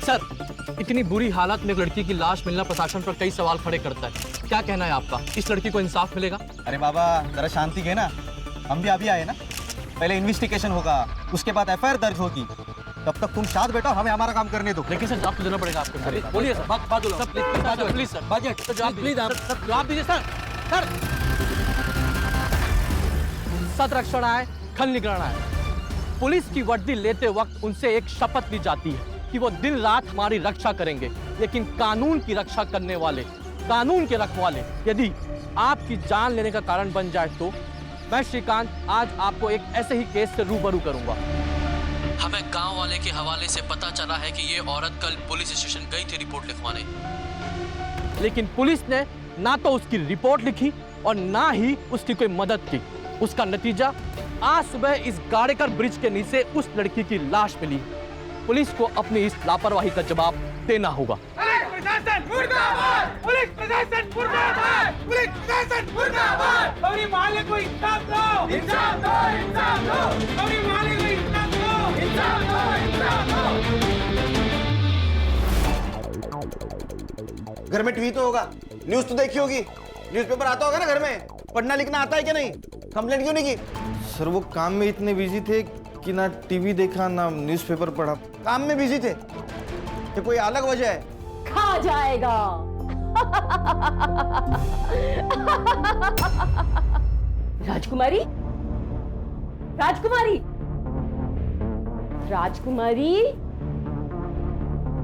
Sir, इतनी बुरी हालत में एक लड़की की लाश मिलना प्रशासन पर कई सवाल खड़े करता है। क्या कहना है आपका? इस लड़की को इंसाफ मिलेगा? अरे बाबा जरा शांति के ना, हम भी अभी आए ना। पहले इन्वेस्टिगेशन होगा, उसके बाद एफआईआर दर्ज होगी। तब तक तुम शांत बैठो, हमें हमारा काम करने दो। लेकिन सर जवाब तो देना पड़ेगा आपको। बोलिए सर, बात बोलो sir, please sir, budget please जवाब दीजिए सर। सर, सतरक्षण आए, खल निगरान आए। पुलिस की वर्दी लेते वक्त उनसे एक शपथ ली जाती है कि वो दिन रात हमारी रक्षा करेंगे, लेकिन कानून की रक्षा करने वाले, कानून के रखवाले यदि आपकी जान लेने का कारण बन जाए तो मैं श्रीकांत आज आपको एक ऐसे ही केस से रूबरू करूंगा। हमें गांव वाले के हवाले से पता चला है कि ये औरत कल पुलिस स्टेशन गई थी रिपोर्ट लिखवाने, लेकिन पुलिस ने ना तो उसकी रिपोर्ट लिखी और ना ही उसकी कोई मदद की। उसका नतीजा आज सुबह इस गाड़ेकर ब्रिज के नीचे उस लड़की की लाश मिली। पुलिस को अपनी इस लापरवाही का जवाब देना होगा। प्रशासन मुर्दाबाद! पुलिस प्रशासन मुर्दाबाद! पुलिस प्रशासन मुर्दाबाद! गौरी माले को इंसाफ दो! इंसाफ दो! इंसाफ दो! गौरी माले को इंसाफ दो! इंसाफ दो! इंसाफ दो! घर में टीवी तो होगा, न्यूज तो देखी होगी, न्यूज़पेपर आता होगा ना घर में। पढ़ना लिखना आता है क्या नहीं? कंप्लेंट क्यों नहीं की? सर वो काम में इतने बिजी थे कि ना टीवी देखा ना न्यूज़पेपर पढ़ा। काम में बिजी थे? ये कोई अलग वजह है? खा जाएगा। राजकुमारी, राजकुमारी, राजकुमारी,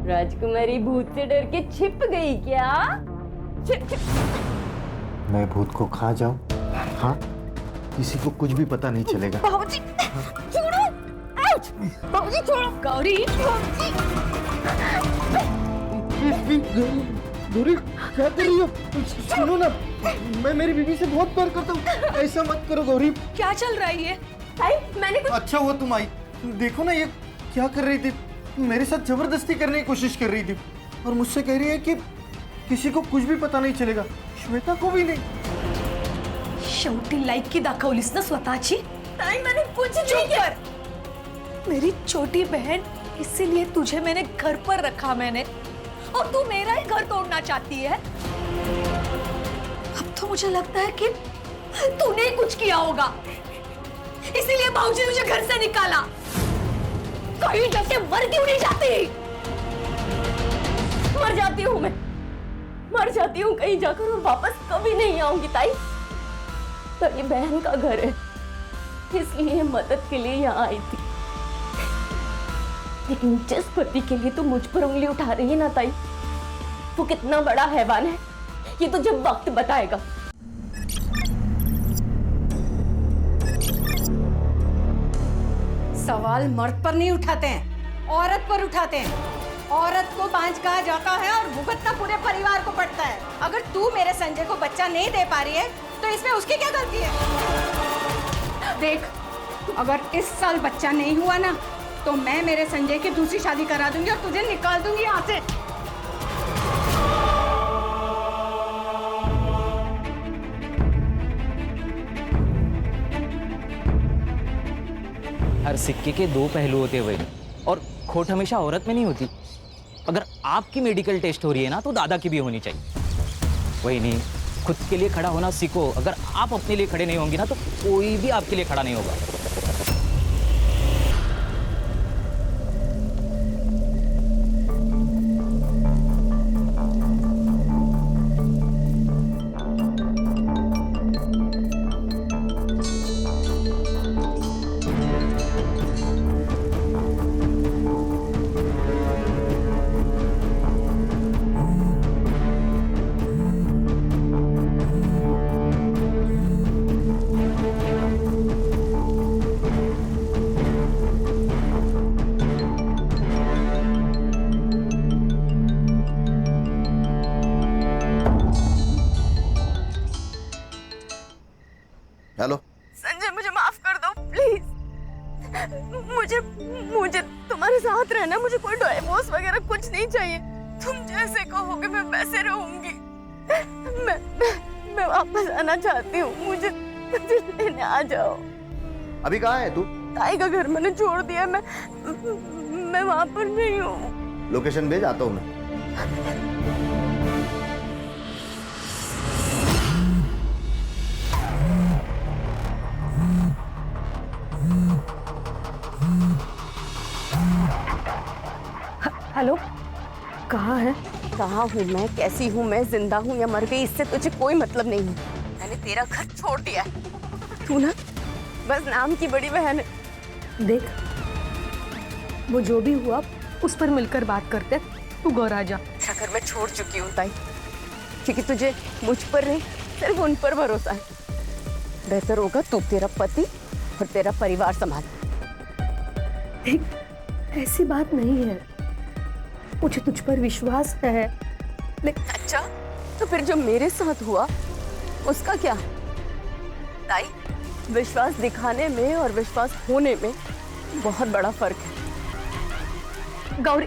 राजकुमारी भूत से डर के छिप गई क्या? छिप छिप। मैं भूत को खा जाऊं? हाँ, किसी को कुछ भी पता नहीं चलेगा। बाबूजी, छोड़ो! आउच! बाबूजी छोड़ो! गौरी, बाबूजी! गौरी क्या कर रही हो? सुनो ना, मैं मेरी बीवी से बहुत प्यार करता हूँ, ऐसा मत करो गौरी। क्या चल रहा है ये? भाई मैंने कुछ... अच्छा हुआ तुम आई। देखो ना ये क्या कर रही थी, मेरे साथ जबरदस्ती करने की कोशिश कर रही थी और मुझसे कह रही है कि किसी को कुछ भी पता नहीं चलेगा, श्वेता को भी नहीं। शेवटी लायकी दाखवलीस ना स्वतःची? नाही मैंने कुछ नहीं किया। मेरी छोटी बहन, इसीलिए तुझे मैंने घर पर रखा मैंने, और तू मेरा ही घर तोड़ना चाहती है। अब तो मुझे लगता है कि तूने कुछ किया होगा, इसीलिए बाबूजी ने मुझे घर से निकाला। कहीं जाके मर क्यों नहीं जाती? मर जाती हूँ मैं, मर जाती हूँ कहीं जाकर और वापस कभी नहीं आऊंगी ताई। तो ये बहन का घर है, इसलिए मदद के लिए यहाँ आई थी। लेकिन जिस पति के लिए तू मुझ पर उंगली उठा रही है ना ताई, वो कितना बड़ा हैवान है ये तो जब वक्त बताएगा। सवाल मर्द पर नहीं उठाते हैं, औरत पर उठाते हैं। औरत को बांझ कहा जाता है और भुगतना पूरे परिवार को पड़ता है। अगर तू मेरे संजय को बच्चा नहीं दे पा रही है तो इसमें उसकी क्या गलती है? देख, अगर इस साल बच्चा नहीं हुआ ना तो मैं मेरे संजय की दूसरी शादी करा दूंगी और तुझे निकाल दूंगी यहाँ से। हर सिक्के के दो पहलू होते हैं भाई, और खोट हमेशा औरत में नहीं होती। अगर आपकी मेडिकल टेस्ट हो रही है ना तो दादा की भी होनी चाहिए। वही नहीं, खुद के लिए खड़ा होना सीखो। अगर आप अपने लिए खड़े नहीं होंगे ना तो कोई भी आपके लिए खड़ा नहीं होगा। हेलो संजय, मुझे माफ कर दो प्लीज। मुझे तुम्हारे साथ रहना, मुझे कोई डिवोर्स वगैरह कुछ नहीं चाहिए। तुम जैसे कहोगे मैं वैसे रहूंगी। मैं वापस आना चाहती हूँ, मुझे लेने आ जाओ। अभी कहाँ है तू? ताई का घर मैंने छोड़ दिया, मैं वहां पर नहीं हूँ। लोकेशन भेज, आता हूँ मैं। हेलो, कहाँ है? कहाँ हूँ मैं, कैसी हूँ मैं, जिंदा हूँ या मर गई, इससे तुझे कोई मतलब नहीं है। मैंने तेरा घर छोड़ दिया है। तू ना बस नाम की बड़ी बहन है। देख, वो जो भी हुआ उस पर मिलकर बात करते। तू घर आ जा। घर मैं छोड़ चुकी हूँ ताई, क्योंकि तुझे मुझ पर नहीं सिर्फ उन पर भरोसा है। बेहतर होगा तू तेरा पति और तेरा परिवार संभाल। देख, ऐसी बात नहीं है, मुझे तुझ पर विश्वास है। लेकिन अच्छा, तो फिर जो मेरे साथ हुआ उसका क्या? ताई, विश्वास दिखाने में और विश्वास होने में बहुत बड़ा फर्क है। गौरी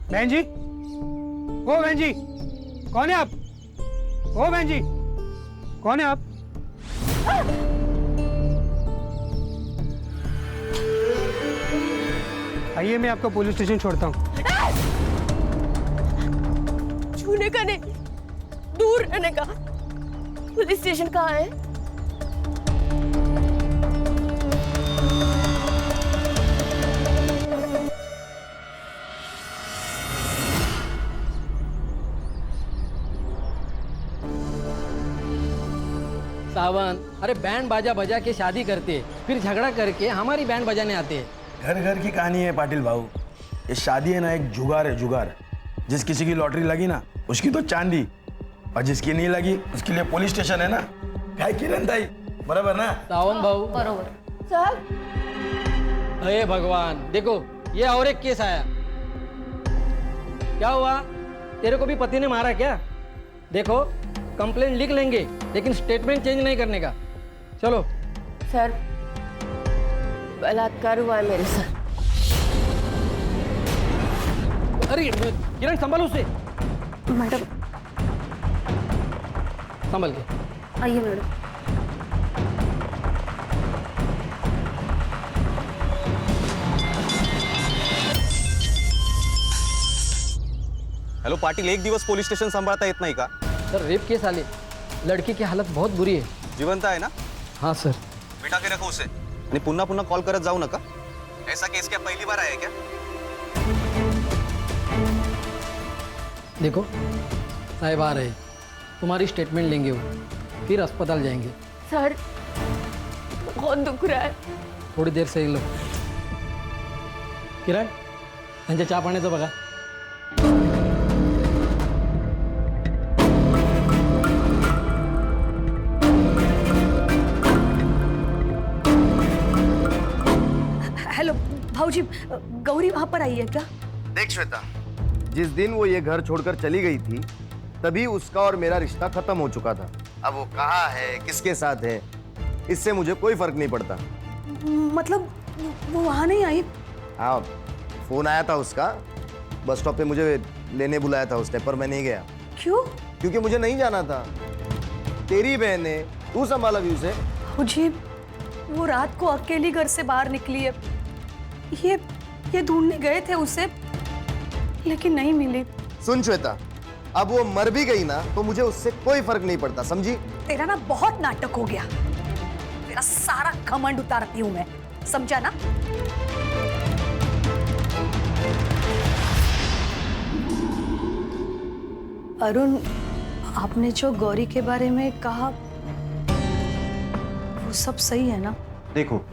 बहन जी, ओ बहन जी, कौन है आप? ओ बहन जी, कौन है आप? आइए, मैं आपको पुलिस स्टेशन छोड़ता हूँ। छूने का नहीं, दूर रहने का। पुलिस स्टेशन कहाँ है? सावन, अरे बैंड बाजा बजा के शादी करते, फिर झगड़ा करके हमारी बैंड बजाने आते हैं। घर घर की कहानी है पाटिल भाऊ। ये शादी है ना, एक जुगार है, जुगार। जिस किसी की लॉटरी लगी ना, उसकी तो चांदी, और जिसकी नहीं लगी उसके लिए पुलिस स्टेशन है ना। क्या किरण ताई, बराबर ना? सावन भाऊ बरोबर। सर, अरे भगवान, देखो ये और एक केस आया। क्या हुआ, तेरे को भी पति ने मारा क्या? देखो, कंप्लेंट लिख लेंगे, लेकिन स्टेटमेंट चेंज नहीं करने का। चलो। सर, बलात्कार हुआ है मेरे साथ। अरे किरण, संभालो उसे। मैडम, संभल के आइए मैडम। हेलो पाटिल, एक दिवस पोलीस स्टेशन सांभाळता येत नाही का? सर, रेप केस आले, लड़की की हालत बहुत बुरी है। जिवंत आहे ना? हाँ सर। बिठा के रखो उसे, आणि पुन्हा पुन्हा कॉल करत जाऊ नका। ऐसा केस क्या पहली बार आया क्या? देखो साहिब आ रहे, तुम्हारी स्टेटमेंट लेंगे वो, फिर अस्पताल जाएंगे। सर, बहुत दुख रहा है। थोड़ी देर से ही लो। किरण, त्यांच्या चहा पाण्याचं बघा। हेलो भाऊजी, गौरी वहां पर आई है क्या? देख श्वेता, जिस दिन वो ये घर छोड़कर चली गई थी, तभी उसका और मेरा रिश्ता खत्म हो चुका था। अब वो कहाँ है, किसके साथ है, इससे मुझे कोई फर्क नहीं पड़ता। मतलब वो वहां नहीं आई? हाँ, फोन आया था उसका, बस स्टॉप पे मुझे लेने बुलाया था उसने, पर मैं नहीं गया। क्यों? क्योंकि मुझे नहीं जाना था। तेरी बहन है, तू संभाला भी उसे। भाऊजी, वो रात को अकेली घर से बाहर निकली है। ये ढूंढने गए थे उसे, लेकिन नहीं मिली। सुन श्वेता, अब वो मर भी गई ना तो मुझे उससे कोई फर्क नहीं पड़ता, समझी? तेरा ना बहुत नाटक हो गया। तेरा सारा घमंड उतारती हूं मैं, समझा ना? अरुण, आपने जो गौरी के बारे में कहा वो सब सही है ना? देखो,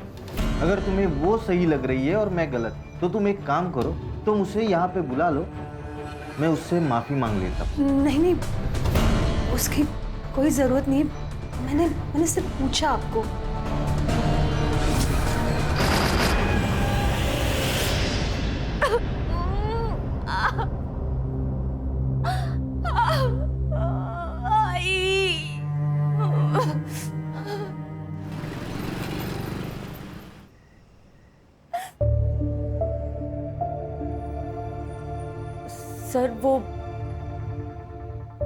अगर तुम्हें वो सही लग रही है और मैं गलत, तो तुम एक काम करो, तुम उसे यहाँ पे बुला लो, मैं उससे माफी मांग लेता हूँ। नहीं नहीं, उसकी कोई जरूरत नहीं। मैंने सिर्फ पूछा आपको। सर वो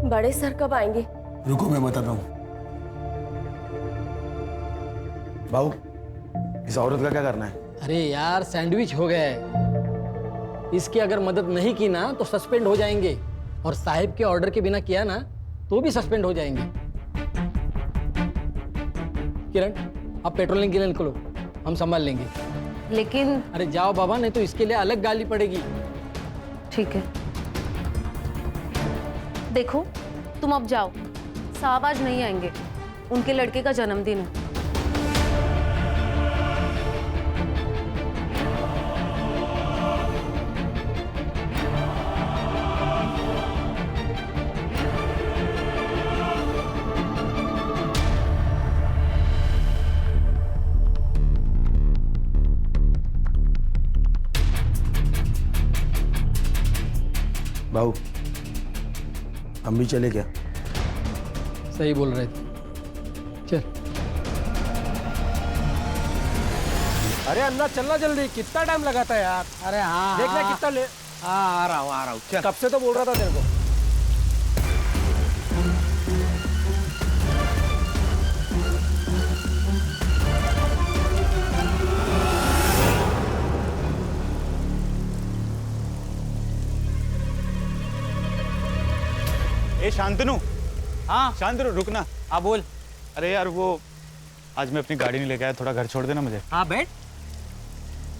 बड़े सर कब आएंगे? रुको मैं बताता हूँ। भाऊ, इस औरत का क्या करना है? अरे यार सैंडविच हो गया है। इसकी अगर मदद नहीं की ना तो सस्पेंड हो जाएंगे, और साहिब के ऑर्डर के बिना किया ना तो भी सस्पेंड हो जाएंगे। किरण, आप पेट्रोलिंग के लिए निकलो, हम संभाल लेंगे। लेकिन अरे जाओ बाबा, नहीं तो इसके लिए अलग गाली पड़ेगी। ठीक है, देखो तुम अब जाओ, साहब आज नहीं आएंगे, उनके लड़के का जन्मदिन है। भाऊ, हम भी चले क्या? सही बोल रहे थे, चल। अरे अन्ना चलना जल्दी, कितना टाइम लगाता है यार। अरे हाँ देखना कितना ले। हाँ आ रहा हूँ चल। कब से तो बोल रहा था तेरे को। ए शांतनु, हाँ शांतनु रुकना। हाँ बोल। अरे यार वो आज मैं अपनी गाड़ी नहीं लेके आया, थोड़ा घर छोड़ देना मुझे। हाँ बैठ।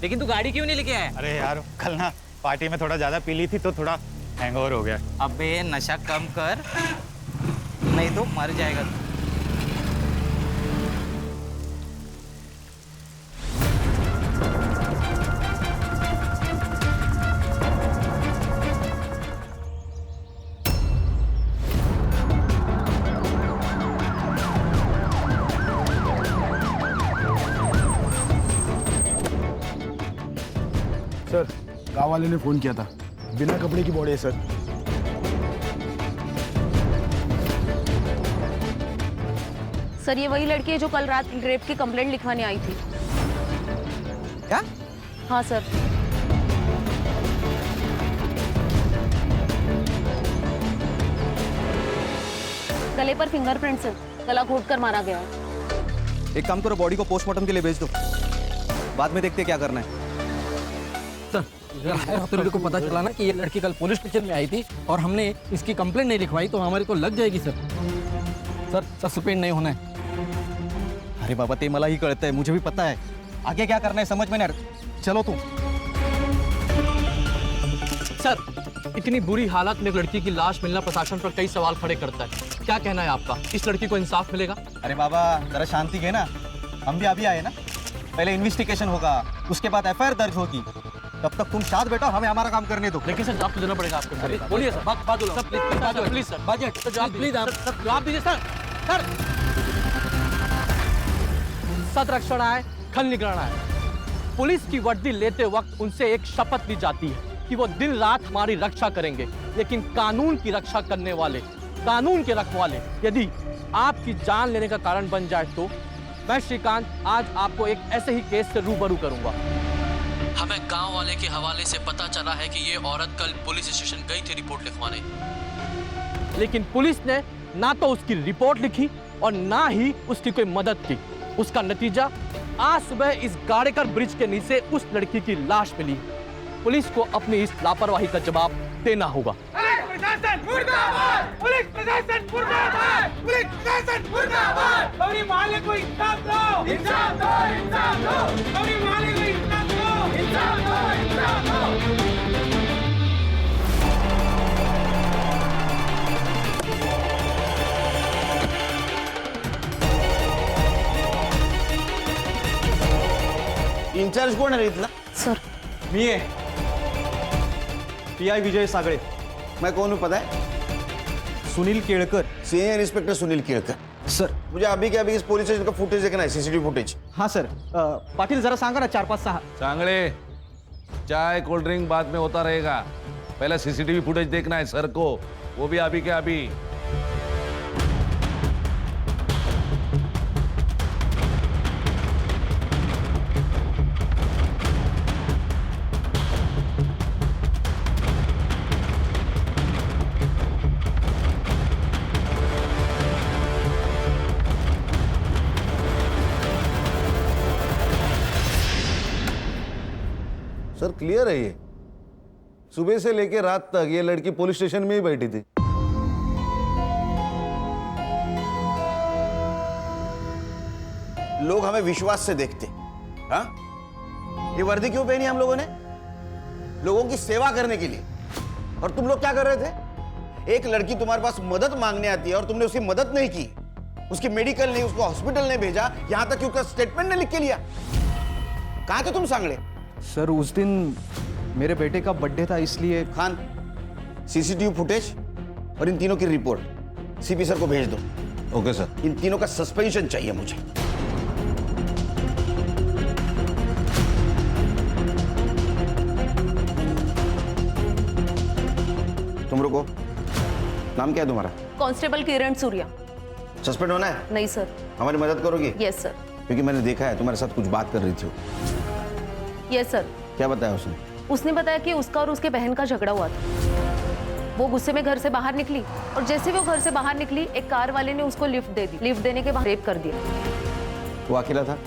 लेकिन तू गाड़ी क्यों नहीं लेके आया? अरे यार कल ना पार्टी में थोड़ा ज्यादा पी ली थी तो थोड़ा हैंगओवर हो गया। अबे नशा कम कर, नहीं तो मर जाएगा तू। सर, गाँव वाले ने फोन किया था, बिना कपड़े की बॉडी है सर। सर ये वही लड़की है जो कल रात रेप की कंप्लेंट लिखवाने आई थी। क्या? हाँ सर। गले पर फिंगरप्रिंट्स है, गला घोट कर मारा गया है। एक काम करो, बॉडी को पोस्टमार्टम के लिए भेज दो, बाद में देखते क्या करना है। तो मेरे को पता चला ना कि ये लड़की कल पुलिस स्टेशन में आई थी और हमने इसकी कंप्लेंट नहीं लिखवाई तो हमारी तो लग जाएगी सर। सर सस्पेंड नहीं होना है। अरे बाबा, ते मला ही कळत है, मुझे भी पता है, आगे क्या करना है समझ में नहीं आ रहा। चलो तुम। सर, इतनी बुरी हालत में एक लड़की की लाश मिलना प्रशासन पर कई सवाल खड़े करता है। क्या कहना है आपका? इस लड़की को इंसाफ मिलेगा? अरे बाबा जरा शांति है ना, हम भी अभी आए ना, पहले इन्वेस्टिगेशन होगा, उसके बाद एफआईआर दर्ज होगी, तब तक तुम शांत बैठो, हमें हमारा काम करने दो। लेकिन सर जवाब तो देना पड़ेगा आपको। बोलिए सर, बात sir please sir, budget sir जवाब प्लीज आप जवाब दीजिए सर। सर सत रक्षण है, खल निगराना है। पुलिस की वर्दी लेते वक्त उनसे एक शपथ ली जाती है कि वो दिन रात हमारी रक्षा करेंगे, लेकिन कानून की रक्षा करने वाले, कानून के रखवाले यदि आपकी जान लेने का कारण बन जाए तो मैं श्रीकांत आज आपको एक ऐसे ही केस से रूबरू करूंगा। हमें गांव वाले के हवाले से पता चला है कि ये औरत कल पुलिस स्टेशन गई थी रिपोर्ट लिखवाने, लेकिन पुलिस ने ना तो उसकी रिपोर्ट लिखी और ना ही उसकी कोई मदद की। उसका नतीजा आज सुबह इस गाड़ेकर ब्रिज के नीचे उस लड़की की लाश मिली। पुलिस को अपनी इस लापरवाही का जवाब देना होगा। प्रशासन मुर्दाबाद! पुलिस प्रशासन मुर्दाबाद! पुलिस प्रशासन मुर्दाबाद! अपनी माले को इंसाफ दो! इंसाफ दो! इंसाफ दो! अपनी माले को इंसाफ दो! इंसाफ दो! इंसाफ दो! इंचार्ज कोण आहे रे इथला? सर मी आहे। पीआई विजय सागड़े। मैं कौन हूँ पता है? Sunil Kelkar. Senior inspector Sunil Kelkar. Sir. मुझे अभी के अभी इस पुलिस स्टेशन का फुटेज देखना है, सीसीटीवी फुटेज। हाँ सर। पाटिल जरा सांगा ना 4-5-6। चांगले, चाय कोल्ड ड्रिंक बाद में होता रहेगा, पहले सीसीटीवी फुटेज देखना है सर को, वो भी अभी के अभी। सर क्लियर है ये, सुबह से लेकर रात तक ये लड़की पुलिस स्टेशन में ही बैठी थी। लोग हमें विश्वास से देखते। हाँ, ये वर्दी क्यों पहनी हम लोगों ने? लोगों की सेवा करने के लिए। और तुम लोग क्या कर रहे थे? एक लड़की तुम्हारे पास मदद मांगने आती है और तुमने उसकी मदद नहीं की, उसकी मेडिकल नहीं, उसको हॉस्पिटल नहीं भेजा, यहां तक कि उसका स्टेटमेंट नहीं लिख के लिया। कहां थे तुम सांगड़े? सर उस दिन मेरे बेटे का बर्थडे था इसलिए। खान, सीसीटीवी फुटेज और इन तीनों की रिपोर्ट सीपी सर को भेज दो। Okay sir. इन तीनों का सस्पेंशन चाहिए मुझे। तुम रुको, नाम क्या है तुम्हारा? कांस्टेबल किरण सूर्या। सस्पेंड होना है? नहीं सर। हमारी मदद करोगी? Yes sir. क्योंकि मैंने देखा है तुम्हारे साथ कुछ बात कर रही थी। Yes sir. क्या बताया उसने? उसने बताया कि उसका और उसके बहन का झगड़ा हुआ था। वो गुस्से में घर से बाहर निकली और जैसे वो घर से बाहर निकली, एक कार वाले ने उसको लिफ्ट दे दी। लिफ्ट देने के बाद रेप कर दिया। वो अकेला था?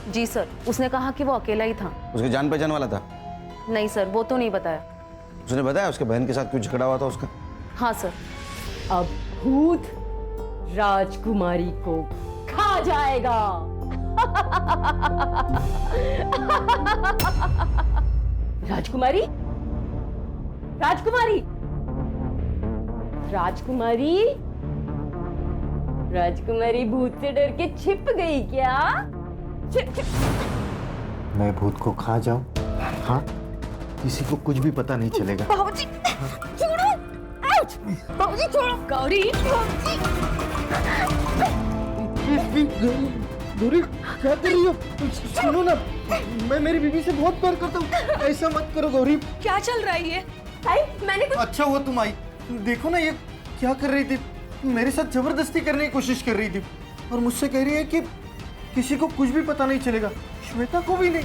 जी सर, उसने कहा कि वो अकेला ही था। उसके जान पहचान वाला था? नहीं सर, वो तो नहीं बताया। उसने बताया उसके बहन के साथ क्यों झगड़ा हुआ था उसका? हाँ सर। अब भूत राजकुमारी को खा जाएगा। राजकुमारी, राजकुमारी, राजकुमारी, राजकुमारी भूत से डर के छिप गई क्या? छिप छिप। मैं भूत को खा जाऊं? हाँ, किसी को कुछ भी पता नहीं चलेगा। बाबूजी छोड़ो, आउच! बाबूजी छोड़ो, गौरी। गौरी क्या कर रही हो? सुनो ना, मैं मेरी बीवी से बहुत प्यार करता हूँ, ऐसा मत करो गौरी। क्या चल रहा है ये? मैंने कुछ... अच्छा हुआ तुम आई। देखो ना ये क्या कर रही थी, मेरे साथ जबरदस्ती करने की कोशिश कर रही थी और मुझसे कह रही है कि किसी को कुछ भी पता नहीं चलेगा, श्वेता को भी नाही।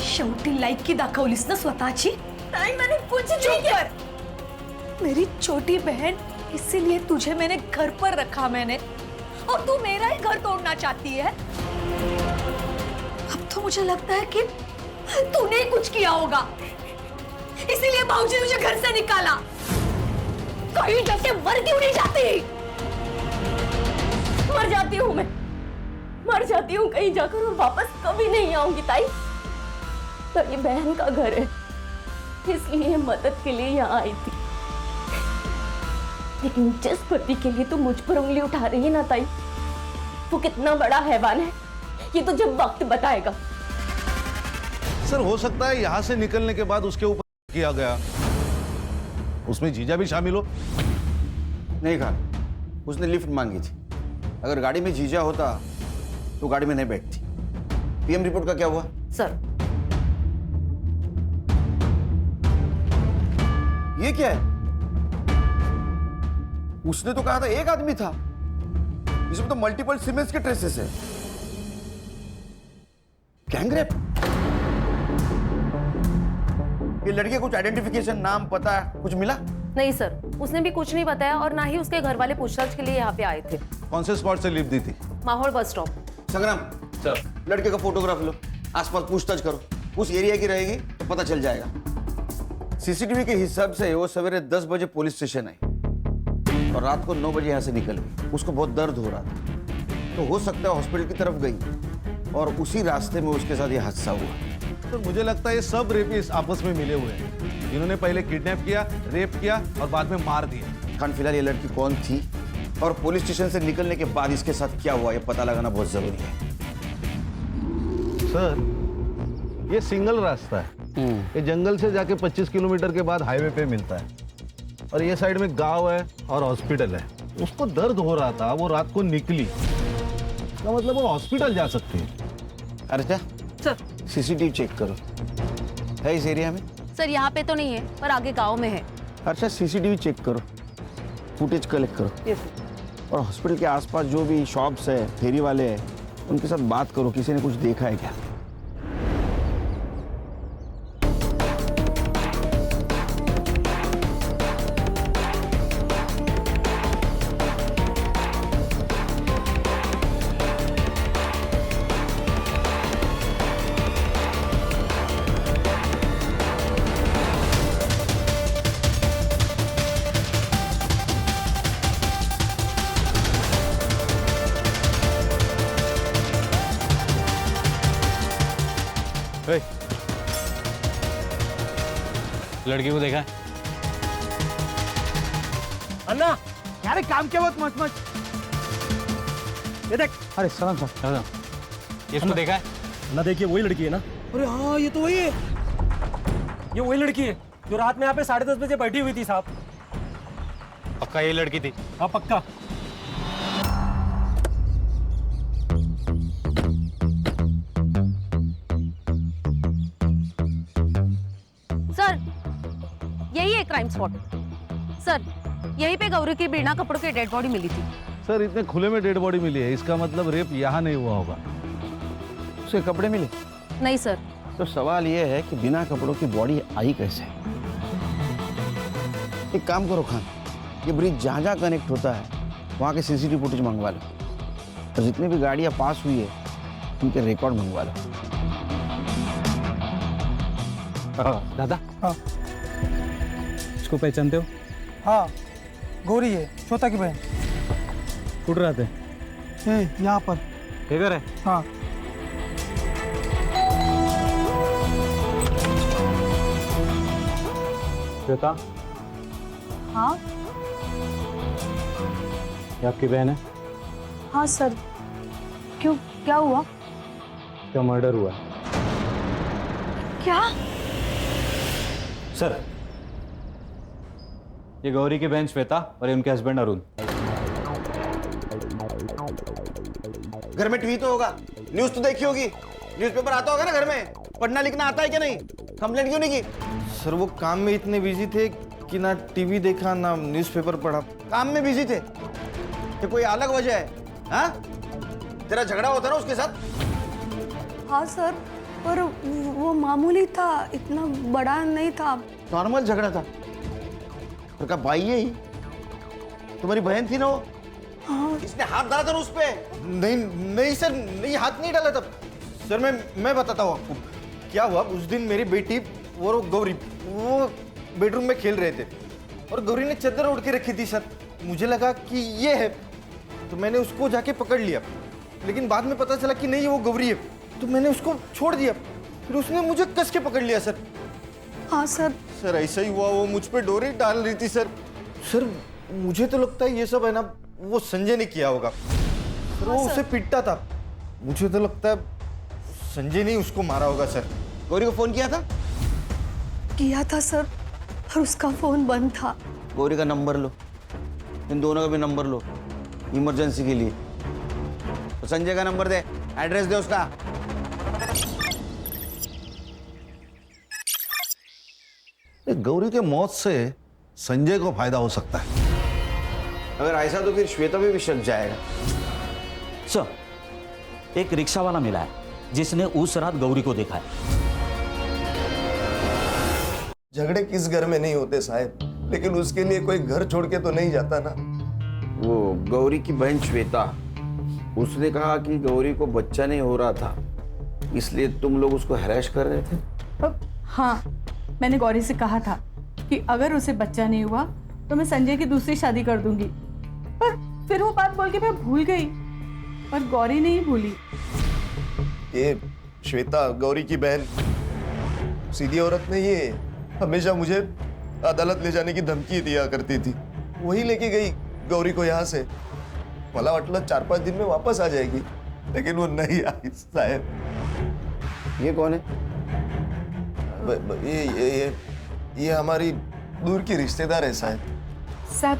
शेवटी लायकी दाखवलीस ना स्वतःची? नाही, मैंने कुछ नहीं किया। मेरी छोटी बहन, इसीलिए तुझे मैंने घर पर रखा मैंने, और तू मेरा ही घर तोड़ना चाहती है। अब तो मुझे लगता है कि तूने ही कुछ किया होगा, इसीलिए भाऊजी ने मुझे घर से निकाला। कहीं जाके मर क्यों नहीं जाती? मर जाती हूँ मैं, मर जाती हूँ कहीं जाकर और वापस कभी नहीं आऊंगी ताई। तो ये बहन का घर है, इसलिए मदद के लिए यहाँ आई थी। लेकिन जिस पति के लिए तू मुझ पर उंगली उठा रही है ना ताई, वो कितना बड़ा हैवान है, ये तो जब वक्त बताएगा। सर हो सकता है यहाँ से निकलने के बाद उसके ऊपर किया गया, उसमें जीजा भी शामिल हो। नहीं खान, उसने लिफ्ट मांगी थी। अगर गाड़ी में जीजा होता तो गाड़ी में नहीं बैठती। पीएम रिपोर्ट का क्या हुआ? सर, ये क्या है? उसने तो कहा था एक आदमी था, इसमें तो मल्टीपल सीमेंस के ट्रेसेस है। गैंगरेप? ये लड़के कुछ आइडेंटिफिकेशन, नाम, पता कुछ मिला? नहीं सर, उसने भी कुछ नहीं बताया और ना ही उसके घर वाले पूछताछ के लिए यहाँ पे आए थे। कौन से स्पॉट से लिफ्ट दी थी? माहौल बस स्टॉप। संग्राम सर, लड़के का फोटोग्राफ लो, आसपास पूछताछ करो, उस एरिया की रहेगी तो पता चल जाएगा। सीसीटीवी के हिसाब से वो सवेरे 10 बजे पुलिस स्टेशन आई और रात को 9 बजे यहाँ से निकल गई। उसको बहुत दर्द हो रहा था, तो हो सकता है हॉस्पिटल की तरफ गई और उसी रास्ते में उसके साथ ये हादसा हुआ। तो मुझे लगता है ये सब रेपिस्ट आपस में मिले हुए हैं, जिन्होंने पहले किडनैप किया, रेप किया और बाद में मार दिया। खान, फिलहाल ये लड़की कौन थी और पुलिस स्टेशन से निकलने के बाद इसके साथ क्या हुआ, ये पता लगाना बहुत जरूरी है। सर, ये सिंगल रास्ता है, ये जंगल से जाके 25 किलोमीटर के बाद हाईवे पे मिलता है और ये साइड में गांव है और हॉस्पिटल है। उसको दर्द हो रहा था, वो रात को निकली, इसका मतलब वो हॉस्पिटल जा सकती है। अर्चा सर सीसीटीवी चेक करो, है इस एरिया में? सर यहाँ पे तो नहीं है पर आगे गांव में है। अर्चा सीसीटीवी चेक करो, फुटेज कलेक्ट करो। और हॉस्पिटल के आसपास जो भी शॉप्स है, फेरी वाले हैं, उनके साथ बात करो, किसी ने कुछ देखा है क्या? लड़की को देखा है? अन्ना यार काम क्या बहुत मच मच। ये देख। अरे सलाम सर। इसको देखा है? ना देखिए वही लड़की है ना। अरे हाँ ये तो वही है, ये वही लड़की है जो रात में यहाँ पे 10:30 बजे बैठी हुई थी साहब। पक्का ये लड़की थी? हाँ पक्का। सर यही है क्राइम स्पॉट। सर यहीं पे गौरी की बिना कपड़ों की डेड बॉडी मिली थी। सर इतने खुले में डेड बॉडी मिली है, इसका मतलब रेप यहाँ नहीं हुआ होगा। उसके कपड़े मिले? नहीं सर। तो सवाल ये है कि बिना कपड़ों की बॉडी आई कैसे? एक काम करो खान, ये ब्रिज जहाँ जहाँ कनेक्ट होता है वहाँ के सीसीटीवी फुटेज मंगवा लो और जितनी भी गाड़ियाँ पास हुई है उनके रिकॉर्ड मंगवा लो। दादा हाँ इसको पहचानते हो? हाँ गौरी है, श्वेता की बहन। उड़ रहे थे यहाँ पर इधर है। हाँ श्वेता हाँ ये आपकी बहन है? हाँ सर, क्यों क्या हुआ? क्या मर्डर हुआ है? क्या? सर ये गौरी की बहन श्वेता और ये उनके हस्बैंड अरुण। घर में टीवी तो होगा, न्यूज तो देखी होगी, न्यूज़पेपर आता होगा ना घर में? पढ़ना लिखना आता है क्या नहीं? कंप्लेंट क्यों नहीं की? सर वो काम में इतने बिजी थे कि ना टीवी देखा ना न्यूज़पेपर पढ़ा। काम में बिजी थे? ये कोई अलग वजह है? हाँ तेरा झगड़ा होता ना उसके साथ? हाँ सर, पर वो मामूली था, इतना बड़ा नहीं था। नॉर्मल झगड़ा था? और का भाई है ही? तुम्हारी बहन थी ना वो? हाँ। इसने हाथ डाला था ना उस पे? नहीं नहीं सर, नहीं हाथ नहीं डाला था सर। मैं बताता हूँ आपको क्या हुआ। उस दिन मेरी बेटी और गौरी वो बेडरूम में खेल रहे थे और गौरी ने चादर ओढ़ के रखी थी सर। मुझे लगा कि ये है तो मैंने उसको जाके पकड़ लिया, लेकिन बाद में पता चला कि नहीं वो गौरी है, तो मैंने उसको छोड़ दिया। फिर उसने मुझे कस के पकड़ लिया सर। हाँ सर। सर ऐसा ही हुआ, वो मुझ पे डोरी डाल रही थी सर। सर मुझे तो लगता है ये सब है ना वो संजय ने किया होगा सर। वो उसे पीटता था, मुझे तो लगता है संजय ने उसको मारा होगा सर। गौरी को फोन किया था? किया था सर, और उसका फोन बंद था। गौरी का नंबर लो, इन दोनों का भी नंबर लो इमरजेंसी के लिए। तो संजय का नंबर दे, एड्रेस दे उसका। गौरी के मौत से संजय को फायदा हो सकता है। अगर ऐसा तो फिर श्वेता पे भी शक जाएगा। सर एक रिक्शा वाला मिला है जिसने उस रात गौरी को देखा है। झगड़े किस घर में नहीं होते साहब, लेकिन उसके लिए कोई घर छोड़ के तो नहीं जाता ना। वो गौरी की बहन श्वेता, उसने कहा कि गौरी को बच्चा नहीं हो रहा था, इसलिए तुम लोग उसको हैरेस कर रहे थे। हाँ, मैंने गौरी से कहा था कि अगर उसे बच्चा नहीं हुआ तो मैं संजय की दूसरी शादी कर दूंगी, पर फिर वो बात बोल के मैं भूल गई, पर गौरी नहीं भूली। ये श्वेता गौरी की बहन सीधी औरत नहीं है, हमेशा मुझे अदालत ले जाने की धमकी दिया करती थी। वही लेके गई गौरी को यहाँ से। मला वाटलं 4-5 दिन में वापस आ जाएगी, लेकिन वो नहीं आई साहब। ये कौन है? ये हमारी दूर की रिश्तेदार है शायद। साहब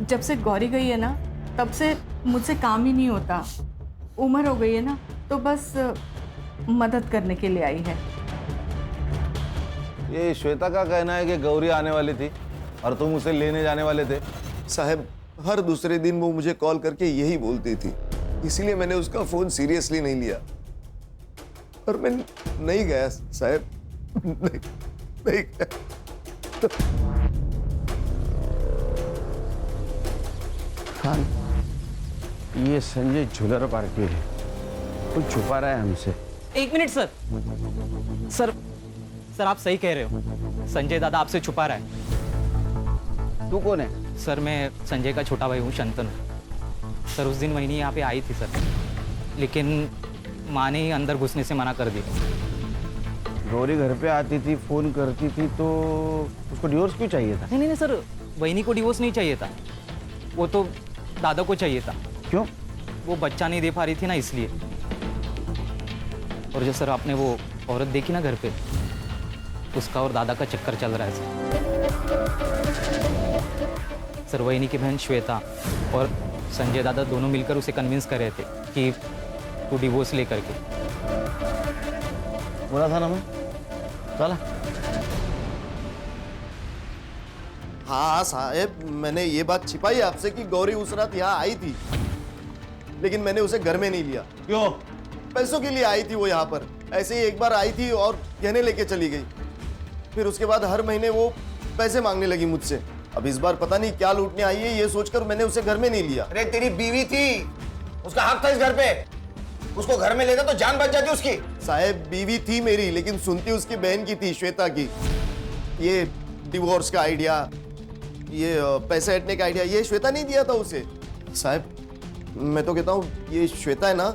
जब से गौरी गई है ना तब से मुझसे काम ही नहीं होता। उम्र हो गई है ना तो बस मदद करने के लिए आई है। ये श्वेता का कहना है कि गौरी आने वाली थी और तुम उसे लेने जाने वाले थे। साहब हर दूसरे दिन वो मुझे कॉल करके यही बोलती थी, इसलिए मैंने उसका फोन सीरियसली नहीं लिया और मैं नहीं गया साहब, नहीं गया। खान, ये संजय झूलर पार्टी है, कुछ छुपा रहा है हमसे। एक मिनट सर। सर आप सही कह रहे हो, संजय दादा आपसे छुपा रहा है। तू कौन है? सर मैं संजय का छोटा भाई हूँ, शंतनु। सर उस दिन वहीनी यहाँ पे आई थी सर, लेकिन माँ ने ही अंदर घुसने से मना कर दी। गौरी घर पे आती थी, फोन करती थी, तो उसको डिवोर्स क्यों चाहिए था? नहीं सर, वहीनी को डिवोर्स नहीं चाहिए था, वो तो दादा को चाहिए था। क्यों? वो बच्चा नहीं दे पा रही थी ना, इसलिए। और जो सर आपने वो औरत देखी ना घर पे, उसका और दादा का चक्कर चल रहा है सर। वहीनी की बहन श्वेता और संजय दादा दोनों मिलकर उसे कन्विंस कर रहे थे कि तू डिवोर्स लेकर के। बोला था ना मैं, चला। हाँ साहब, मैंने ये बात छिपाई आपसे कि गौरी उस रात यहाँ आई थी, लेकिन मैंने उसे घर में नहीं लिया। क्यों? पैसों के लिए आई थी वो यहाँ पर, ऐसे ही एक बार आई थी और गहने लेके चली गई। फिर उसके बाद हर महीने वो पैसे मांगने लगी मुझसे। अब इस बार पता नहीं क्या लूटने आई है, ये सोचकर मैंने उसे घर में नहीं लिया। अरे तेरी बीवी थी, उसका हक था इस घर पे, उसको घर में लेता तो जान बच जाती उसकी। साहब बीवी थी मेरी, लेकिन सुनती उसकी बहन की थी, श्वेता की। ये डिवोर्स का आइडिया, ये पैसे हटने का आइडिया, ये श्वेता नहीं दिया था उसे। साहब मैं तो कहता हूँ ये श्वेता है ना,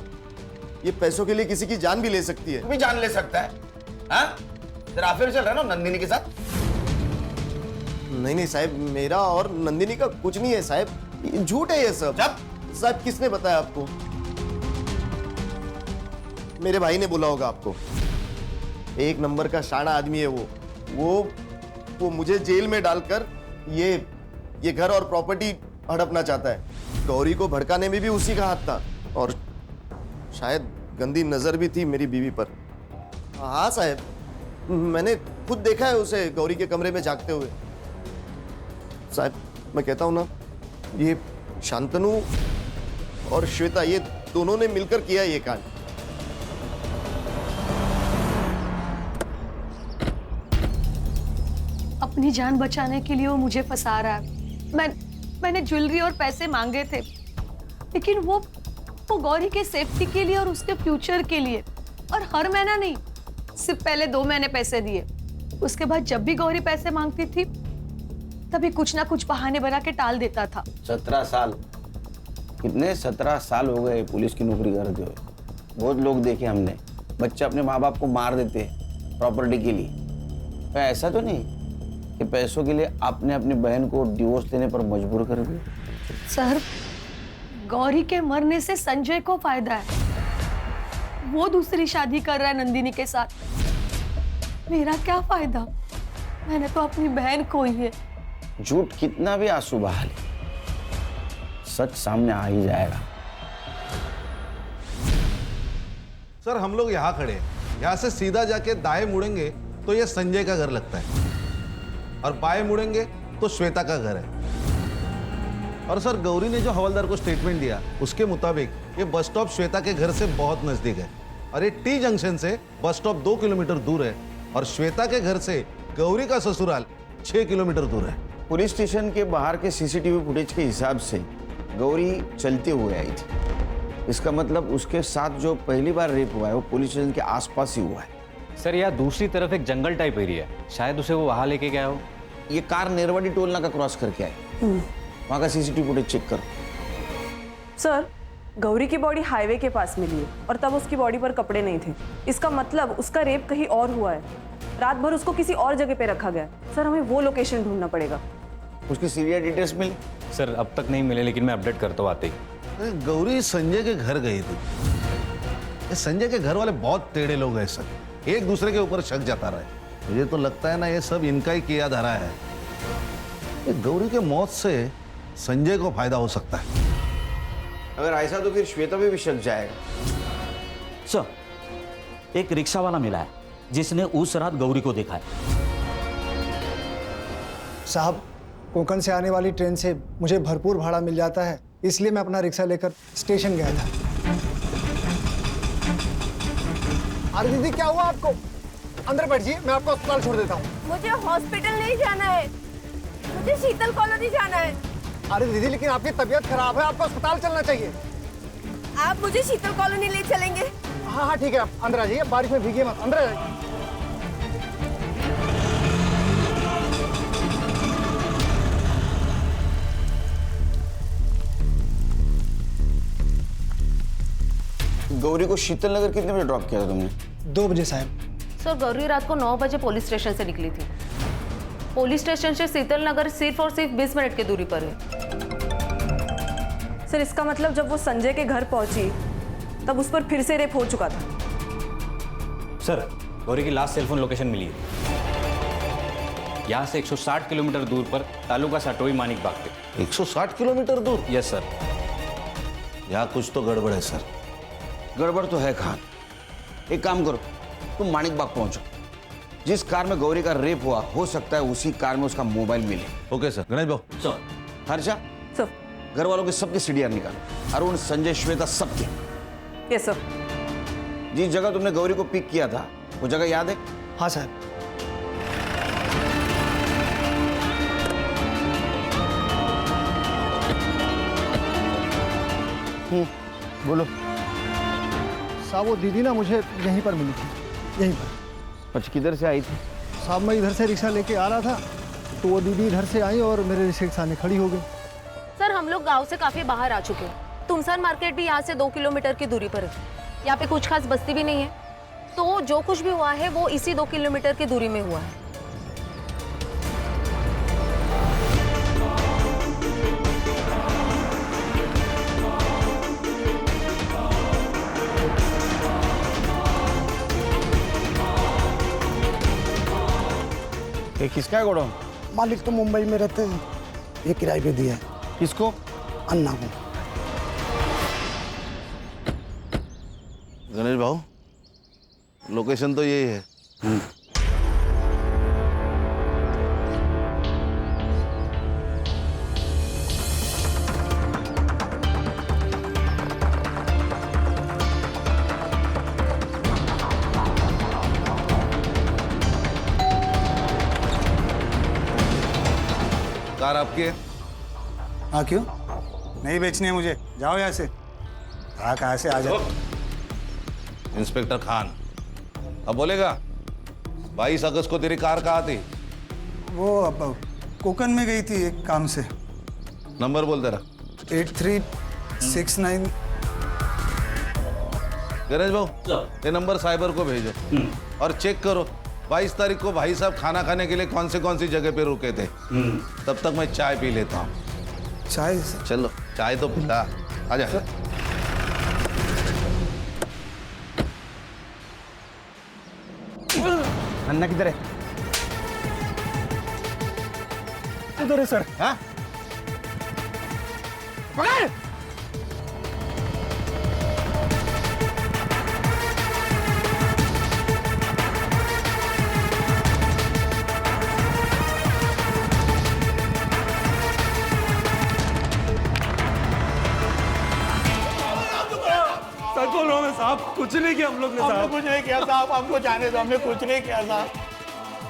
ये पैसों के लिए किसी की जान भी ले सकती है। तू भी जान ले सकता है? हाँ? तेरा अफेयर चल रहा है ना नंदिनी के साथ? नहीं साहब, मेरा और नंदिनी का कुछ नहीं है साहब, ये झूठ है ये सब। साहब किसने बताया आपको? मेरे भाई ने बोला होगा आपको। एक नंबर का शाना आदमी है वो मुझे जेल में डालकर ये घर और प्रॉपर्टी हड़पना चाहता है। गौरी को भड़काने में भी उसी का हाथ था और शायद गंदी नजर भी थी मेरी बीवी पर। हाँ साहब, मैंने खुद देखा है उसे गौरी के कमरे में जागते हुए। साहब मैं कहता हूं ना, ये शांतनु और श्वेता, ये दोनों ने मिलकर किया ये कांड। अपनी जान बचाने के लिए वो मुझे फंसा रहा है। मैंने ज्वेलरी और पैसे मांगे थे, लेकिन वो गौरी के सेफ्टी के लिए और उसके फ्यूचर के लिए। और हर महीना नहीं, सिर्फ पहले 2 महीने पैसे दिए। उसके बाद जब भी गौरी पैसे मांगती थी तभी कुछ ना कुछ बहाने बना के टाल देता था। 17 साल, कितने 17 साल हो गए पुलिस की नौकरी करते हुए। बहुत लोग देखे हमने, बच्चे अपने माँ बाप को मार देते हैं प्रॉपर्टी के लिए। पर ऐसा तो नहीं कि पैसों के लिए आपने अपनी बहन को डिवोर्स देने पर मजबूर कर दिया? सर गौरी के मरने से संजय को फायदा है, वो दूसरी शादी कर रहा है नंदिनी के साथ। मेरा क्या फायदा? मैंने तो अपनी बहन खोई है। झूठ कितना भी आंसू बहा ले, सच सामने आ ही जाएगा। सर हम लोग यहाँ खड़े हैं, यहाँ से सीधा जाके दाएं मुड़ेंगे तो ये संजय का घर लगता है और बाएं मुड़ेंगे तो श्वेता का घर है। और सर गौरी ने जो हवलदार को स्टेटमेंट दिया उसके मुताबिक ये बस स्टॉप श्वेता के घर से बहुत नजदीक है और ये टी जंक्शन से बस स्टॉप 2 किलोमीटर दूर है और श्वेता के घर से गौरी का ससुराल 6 किलोमीटर दूर है। पुलिस स्टेशन के बाहर के सीसीटीवी फुटेज के हिसाब से गौरी चलते हुए आई थी। इसका मतलब उसके साथ जो पहली बार रेप हुआ है वो पुलिस स्टेशन के आसपास ही हुआ है। सर यहाँ दूसरी तरफ एक जंगल टाइप एरिया है, शायद उसे वो वहां लेके गया हो। ये कार नेरवाडी टोल नाका क्रॉस करके आए, वहां का सीसीटीवी फुटेज चेक करो। सर गौरी की बॉडी हाईवे के पास मिली है और तब उसकी बॉडी पर कपड़े नहीं थे। इसका मतलब उसका रेप कहीं और हुआ है। रात भर उसको किसी और जगह पे रखा गया। सर हमें वो लोकेशन ढूंढना पड़ेगा। उसकी सीरियल डिटेल्स मिली? सर अब तक नहीं मिले, लेकिन मैं अपडेट करता हूँ आते ही। गौरी संजय के घर गई थी। ये संजय के घर वाले बहुत टेढ़े लोग हैं सर, एक दूसरे के ऊपर शक जता रहे हैं। मुझे तो लगता है ना ये सब इनका ही किया धरा है। ये गौरी के मौत से संजय को फायदा हो सकता है। अगर ऐसा तो फिर श्वेता पे भी शक जाएगा। सर, एक रिक्शा वाला मिला है जिसने उस रात गौरी को देखा है। साहब, कोंकण से आने वाली ट्रेन से मुझे भरपूर भाड़ा मिल जाता है, इसलिए मैं अपना रिक्शा लेकर स्टेशन गया था। अरे दीदी, क्या हुआ आपको? अंदर बैठिए, मैं आपको अस्पताल छोड़ देता हूँ। मुझे हॉस्पिटल नहीं जाना है, मुझे शीतल कॉलोनी जाना है। अरे दीदी, लेकिन आपकी तबीयत खराब है, आपको अस्पताल चलना चाहिए। आप मुझे शीतल कॉलोनी ले चलेंगे? हाँ हाँ ठीक है, आप अंदर आ जाइए, बारिश में भीगिए मत, अंदर आ जाइए। गौरी को शीतल नगर कितने बजे ड्रॉप किया था तुमने? 2 बजे साहब। सर, गौरी रात को 9 बजे पुलिस स्टेशन से निकली थी। पुलिस स्टेशन से शीतल नगर सिर्फ और सिर्फ 20 मिनट की दूरी पर है। सर, इसका मतलब जब वो संजय के घर पहुंची तब उस पर फिर से रेप हो चुका था। सर, गौरी की लास्ट सेलफोन लोकेशन मिली है। यहाँ से 160 किलोमीटर दूर पर तालुका साटोई मानिक बाग पे। 160 किलोमीटर दूर? Yes sir. यहाँ कुछ तो गड़बड़ है सर। गड़बड़ तो है खान। एक काम करो, तुम मानिक बाग पहुंचो। जिस कार में गौरी का रेप हुआ हो सकता है उसी कार में उसका मोबाइल मिले। Okay sir. गणेश भाऊ। सर। हर्षा सर, घर वालों के सबके सीडीआर निकालो। अरुण, संजय, श्वेता, सबके। Yes sir. जिस जगह तुमने गौरी को पिक किया था वो जगह याद है? हाँ सर। बोलो। साहब, वो दीदी ना मुझे यहीं पर मिली थी, यहीं पर। अच्छा, किधर से आई थी? साहब, मैं इधर से रिक्शा लेके आ रहा था तो वो दीदी इधर से आई और मेरे रिक्शे के सामने खड़ी हो गई। सर, हम लोग गांव से काफी बाहर आ चुके हैं। तुमसन मार्केट भी यहाँ से 2 किलोमीटर की दूरी पर है। यहाँ पे कुछ खास बस्ती भी नहीं है, तो जो कुछ भी हुआ है वो इसी 2 किलोमीटर की दूरी में हुआ है। ये किसका है गोडाउन? मालिक तो मुंबई में रहते हैं, ये किराए पे दिया है। किसको? अन्ना को। गणेश भाऊ, लोकेशन तो यही है। कार आपकी है? हाँ, क्यों नहीं बेचनी है मुझे? जाओ यहाँ से। कहाँ से आ जाओ। इंस्पेक्टर खान, अब बोलेगा 22 अगस्त को तेरी कार कहाँ थी? वो अब कोकन में गई थी एक काम से। नंबर बोल तेरा। 8369। गणेश भाऊ, ये नंबर साइबर को भेजो और चेक करो 22 तारीख को भाई साहब खाना खाने के लिए कौन सी जगह पे रुके थे। तब तक मैं चाय पी लेता हूँ। चाय? चलो, चाय तो पिला। आजा। अन्ना किधर है? उधर है सर। हाँ? पकड़! सच बोल रहा हूँ मैं साहब, कुछ नहीं किया हम लोग ने साहब। हमने कुछ नहीं किया साहब, हमको जाने दो, हमने कुछ नहीं किया साहब।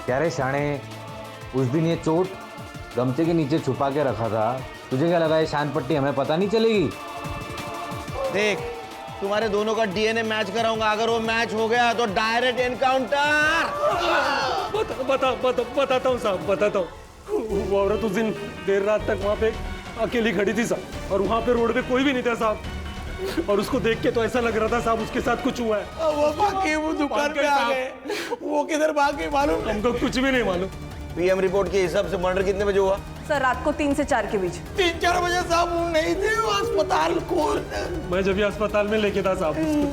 क्या रे शाणे, उस दिन ये चोट गमछे के नीचे छुपा के रखा था, तुझे क्या लगा ये शान पट्टी हमें पता नहीं चलेगी? देख, तुम्हारे दोनों का डीएनए मैच कराऊंगा। अगर वो मैच हो गया तो डायरेक्ट एनकाउंटर। बताता हूँ साहब, बताता हूँ। वो औरत उस दिन देर रात तक वहाँ पे अकेली खड़ी थी साहब, और वहाँ पे रोड पे कोई भी नहीं था साहब, और उसको देख के तो ऐसा लग रहा था साहब उसके साथ कुछ हुआ है। वो बाकी वो दुकान पे आ गए, वो किधर भाग गए मालूम? हमको कुछ भी नहीं मालूम। पीएम रिपोर्ट के हिसाब से मर्डर कितने बजे हुआ? सर, रात को 3 से 4 के बीच। 3-4 बजे साहब वो नहीं थे, वो अस्पताल खोल। मैं जब ये अस्पताल में लेके था साहब उसको।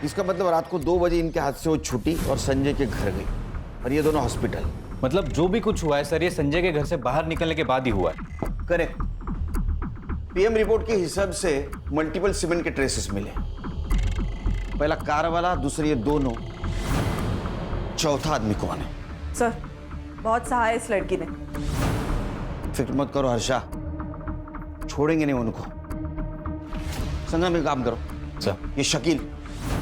इसका मतलब रात को 2 बजे इनके हाथ से वो छुट्टी और संजय के घर गई और ये दोनों हॉस्पिटल। मतलब जो भी कुछ हुआ है सर, ये संजय के घर से बाहर निकलने के बाद ही हुआ है। करेक्ट। पीएम रिपोर्ट के हिसाब से मल्टीपल सीमेंट के ट्रेसेस मिले। पहला कार वाला, दूसरे ये दोनों, चौथा आदमी कौन है? सर बहुत सहा है इस लड़की ने। फिक्र मत करो हर्षा, छोड़ेंगे नहीं उनको। संगम में काम करो सर, ये शकील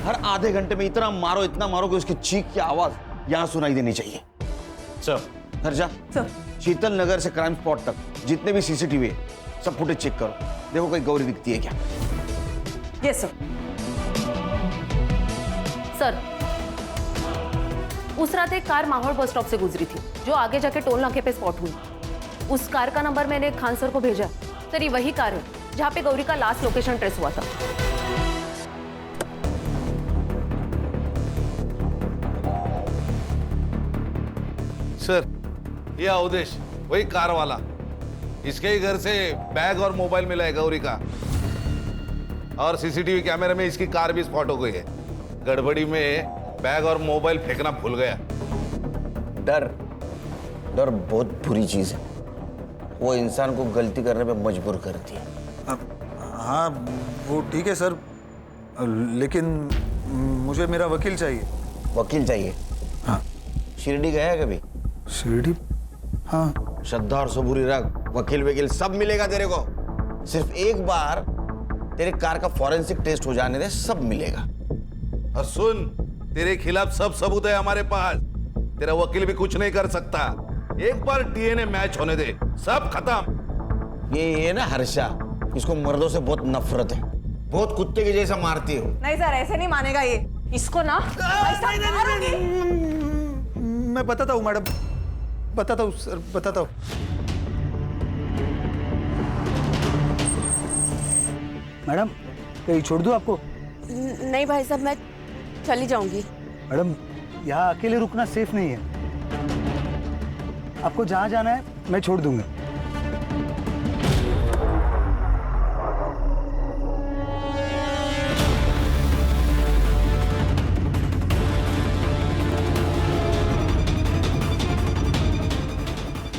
हर आधे घंटे में इतना मारो कि उसकी चीख की आवाज यहां सुनाई देनी चाहिए। सर। हर्षा सर, शीतल नगर से क्राइम स्पॉट तक जितने भी सीसीटीवी है सब फुटेज चेक करो, देखो कोई गौरी दिखती है क्या। Yes sir. सर, उस रात एक कार माहौल बस स्टॉप से गुजरी थी जो आगे जाके टोल नाके पे स्पॉट हुई। उस कार का नंबर मैंने खान सर को भेजा। सर, ये वही कार है जहां पे गौरी का लास्ट लोकेशन ट्रेस हुआ था। सर, ये अवधेश वही कार वाला, इसके ही घर से बैग और मोबाइल मिला है गौरी का, और सीसीटीवी कैमरे में इसकी कार भी स्पॉट हो गई है। गड़बड़ी में बैग और मोबाइल फेंकना भूल गया। डर बहुत बुरी चीज है, वो इंसान को गलती करने पे मजबूर करती है। हाँ वो ठीक है सर, लेकिन मुझे मेरा वकील चाहिए। वकील चाहिए? हाँ। शिरडी गया है कभी? शिरडी? हाँ। श्रद्धा और सबूरी रख, वकील सब मिलेगा तेरे को। सिर्फ एक बार तेरे कार का फॉरेंसिक टेस्ट हो जाने दे, सब मिलेगा। और सुन, तेरे खिलाफ सब सबूत है हमारे पास, तेरा वकील भी कुछ नहीं कर सकता। एक बार डीएनए मैच होने दे, सब खत्म। ये ना हर्षा, इसको मर्दों से बहुत नफरत है, बहुत कुत्ते के जैसा मारती हो। नहीं सर, ऐसे नहीं मानेगा ये। इसको ना मैं बताता हूँ मैडम, बताता हूँ सर, बताता हूँ। मैडम कहीं छोड़ दूँ आपको? नहीं भाई साहब, मैं चली जाऊंगी। मैडम यहाँ अकेले रुकना सेफ नहीं है, आपको जहाँ जाना है मैं छोड़ दूंगा।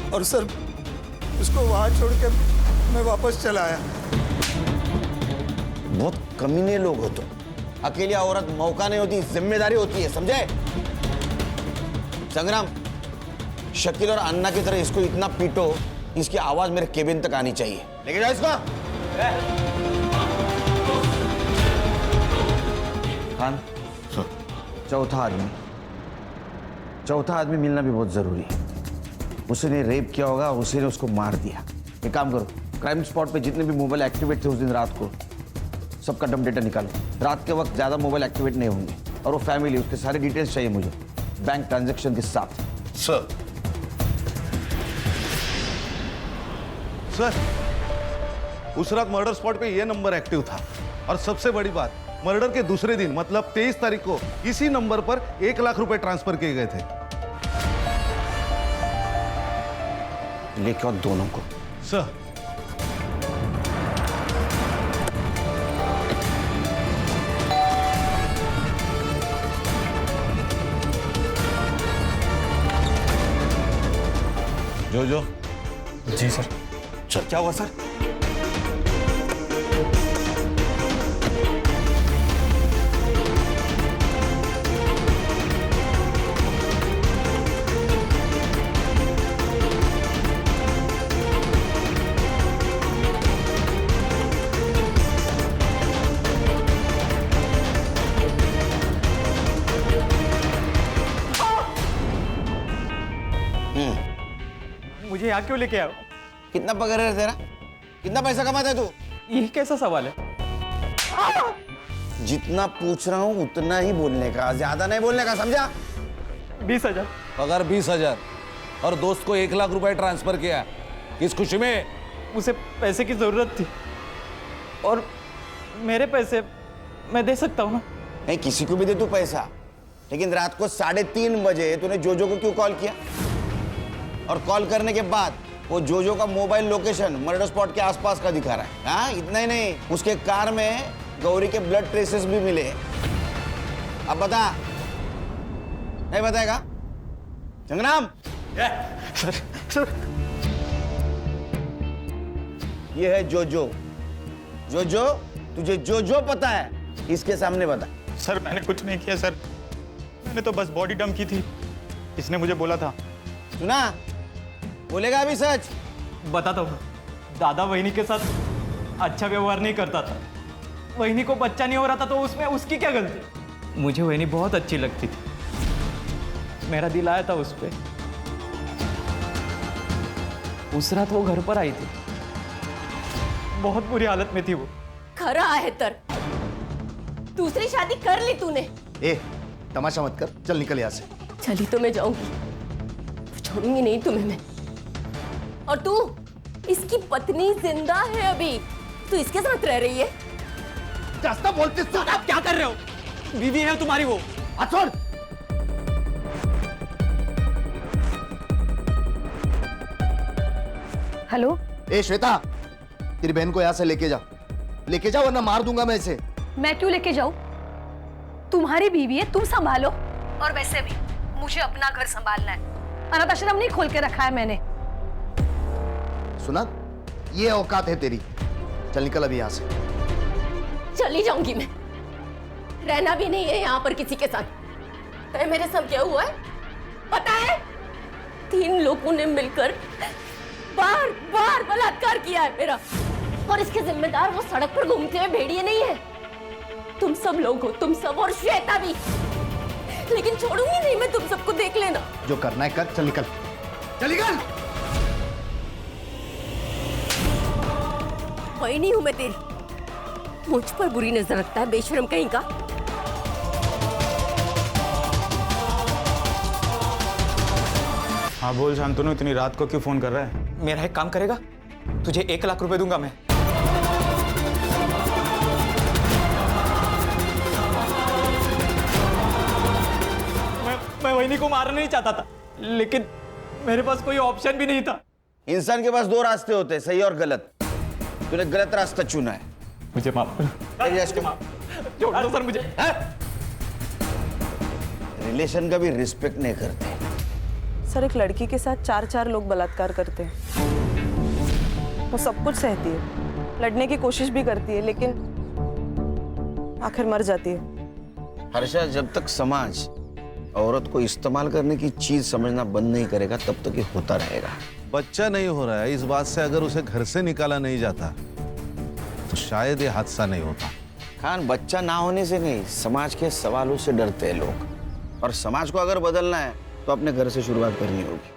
और सर उसको वहां छोड़ के मैं वापस चला आया। बहुत कमीने लोग हो तो। अकेली औरत मौका नहीं होती, जिम्मेदारी होती है, समझे? संग्राम, शकील और अन्ना की तरह इसको इतना पीटो, इसकी आवाज मेरे केबिन तक आनी चाहिए। लेके जाओ इसको। खान, चौथा आदमी मिलना भी बहुत जरूरी है। उसने रेप किया होगा, उसी ने उसको मार दिया। एक काम करो, क्राइम स्पॉट पे जितने भी मोबाइल एक्टिवेट थे उस दिन रात को, सबका डम डेटा निकालो। रात के वक्त ज्यादा मोबाइल एक्टिवेट नहीं होंगे, और वो फैमिली, उसके सारे डिटेल्स चाहिए मुझे, बैंक ट्रांजैक्शन के साथ। सर, उस रात मर्डर स्पॉट पे ये नंबर एक्टिव था, और सबसे बड़ी बात, मर्डर के दूसरे दिन मतलब 23 तारीख को इसी नंबर पर 1 लाख रुपए ट्रांसफर किए गए थे। लेके आओ दोनों को। सर, जो जी सर। चल, क्या हुआ सर? मुझे यहाँ क्यों लेके आओ? कितना पगार है तेरा? कितना पैसा कमाता है तू? ये कैसा सवाल है? जितना पूछ रहा हूँ उतना ही बोलने का, ज्यादा नहीं बोलने का, समझा? 20,000 पगार 20,000 और दोस्त को 1 लाख रुपए ट्रांसफर किया, किस खुशी में? उसे पैसे की जरूरत थी, और मेरे पैसे मैं दे सकता हूँ ना। नहीं, किसी को भी दे तू पैसा, लेकिन रात को 3:30 बजे तूने जोजो को क्यों कॉल किया? और कॉल करने के बाद वो जोजो का मोबाइल लोकेशन मर्डर स्पॉट के आसपास का दिखा रहा है। हाँ, इतना ही नहीं, उसके कार में गौरी के ब्लड ट्रेसेस भी मिले। अब बता, नहीं बताएगा? संग्राम, सर ये है जोजो। जोजो, तुझे जो पता है इसके सामने बता। सर मैंने कुछ नहीं किया सर, मैंने तो बस बॉडी डंप की थी, इसने मुझे बोला था। सुना? बोलेगा अभी सच? बताता हूँ, दादा वहिनी के साथ अच्छा व्यवहार नहीं करता था। वहिनी को बच्चा नहीं हो रहा था तो उसमें उसकी क्या गलती? मुझे वहिनी बहुत अच्छी लगती थी, मेरा दिल आया था उस पे। उस रात वो घर पर आई थी, बहुत बुरी हालत में थी वो। खरा है तर, दूसरी शादी कर ली तूने। ए, तमाशा मत कर, चल निकल यहाँ से। चली तो मैं जाऊंगी, छोड़ूंगी नहीं तुम्हें मैं। और तू, इसकी पत्नी जिंदा है अभी, तू इसके साथ रह रही है? रास्ता बोलते हो, आप क्या कर रहे हो? बीवी है तुम्हारी वो। छोड़। हेलो। ए श्वेता, तेरी बहन को यहाँ से लेके जा वरना मार दूंगा मैं इसे। मैं क्यों लेके जाऊं? तुम्हारी बीवी है, तुम संभालो। और वैसे भी मुझे अपना घर संभालना है, अनाथ आश्रम नहीं खोल के रखा है मैंने। सुना, ये औकात है तेरी। चल निकल अभी यहाँ से। चली जाऊंगी मैं, रहना भी नहीं है यहाँ पर किसी के साथ। तय मेरे साथ क्या हुआ है पता है? 3 लोगों ने मिलकर बार बार बलात्कार किया है मेरा, और इसके जिम्मेदार वो सड़क पर घूमते हुए भेड़िए नहीं है, तुम सब लोग हो, तुम सब, और श्वेता भी। लेकिन छोड़ूंगी नहीं मैं तुम सबको, देख लेना। जो करना है कर, चल निकल, चल निकल। वही नहीं हूं मैं तेरी, मुझ पर बुरी नजर रखता है बेशरम कहीं का। हाँ बोल शांतनु, इतनी रात को क्यों फोन कर रहा है? मेरा एक काम करेगा? तुझे 1 लाख रुपए दूंगा मैं। मैं वहिनी को मारना नहीं चाहता था, लेकिन मेरे पास कोई ऑप्शन भी नहीं था। इंसान के पास 2 रास्ते होते हैं, सही और गलत। तूने गलत रास्ता चुना है। मुझे माफ करो। छोड़ दो सर मुझे। रिलेशन का भी रिस्पेक्ट नहीं करते। सर, एक लड़की के साथ 4 लोग बलात्कार करते हैं। वो सब कुछ सहती है, लड़ने की कोशिश भी करती है, लेकिन आखिर मर जाती है। हर्षा, जब तक समाज औरत को इस्तेमाल करने की चीज समझना बंद नहीं करेगा तब तक ये होता रहेगा। बच्चा नहीं हो रहा है, इस बात से अगर उसे घर से निकाला नहीं जाता तो शायद ये हादसा नहीं होता। खान, बच्चा ना होने से नहीं, समाज के सवालों से डरते हैं लोग। और समाज को अगर बदलना है तो अपने घर से शुरुआत करनी होगी।